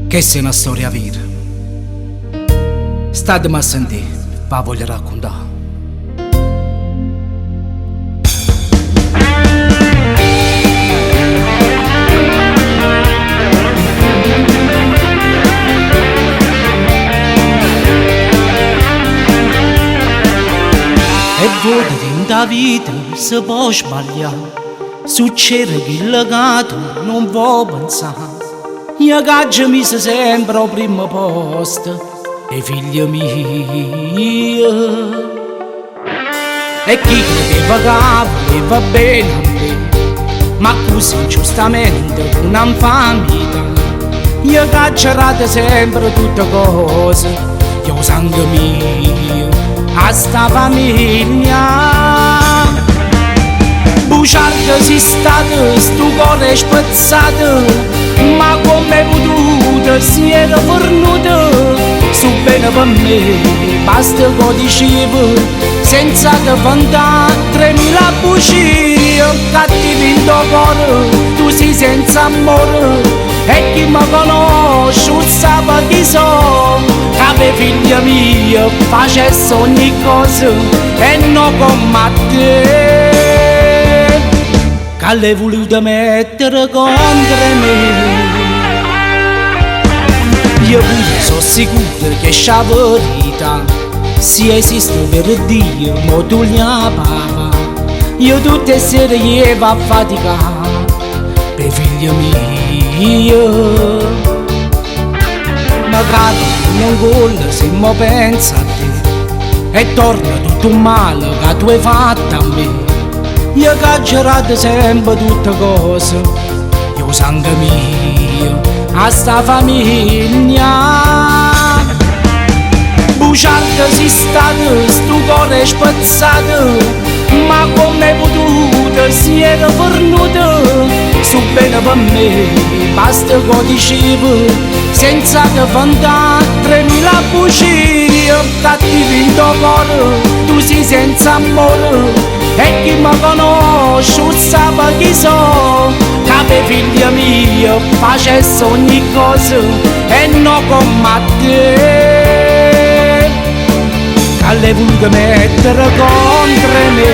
Che sia una storia vera. Statemi a sentire, va voglio raccontare. E voti in da vita si può sbagliare, succede che il legato non può pensare. Io caccio mi si sempre al primo posto, e figli miei. E chi credeva che va bene a me, ma così giustamente non fa vita. Io caccerate sempre tutte cose, io sangue mio, a sta famiglia. Buciardo si stato, sto cuore spezzato, ma come potuto si era fornuto. Su bene per me, basta che dicevo, senza che vantare 3000 bugie. Cattivi in tuo cuore, tu sei senza amore, e chi mi conosce sa chi so. Che figlia mia facesse ogni cosa e non come te, che l'hai voluto mettere contro me. Io pure sono sicuro che c'è verità, se esiste per Dio, mo tu gli papa. Io tutte le sere io va a faticare per figlio mio. Magari non vuole se mo pensa a te, e torna tutto un male che tu hai fatto a me. Io caccerate sempre tutte cose, io sangue mio, a sta famiglia. Buciardo si stato, sto cuore spezzato, ma come potuto si era fornuto. Su bene per me, basta che dicevo, senza che vantare 3000 bugie. Cattivi in tuo cuore, tu sei senza amore, e chi mi conosce sa chi so. Che figlia mia facesse ogni cosa e non come te, che l'hai voluto mettere contro me.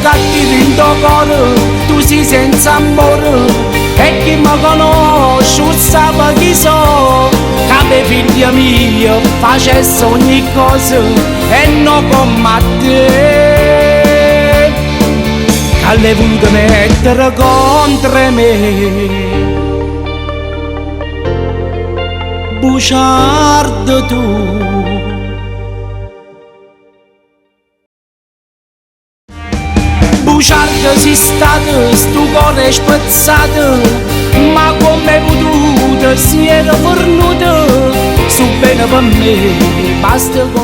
Cattivi in tuo cuore, tu sei senza amore, e chi mi conosce sa chi so. Che figlia mia facesse ogni cosa e non come te, che l'hai voluto mettere contro me. Buciardo tu, buciardo si stato, sto cuore spezzato, ma come potuto si era fornuto. Su bene per me, basta che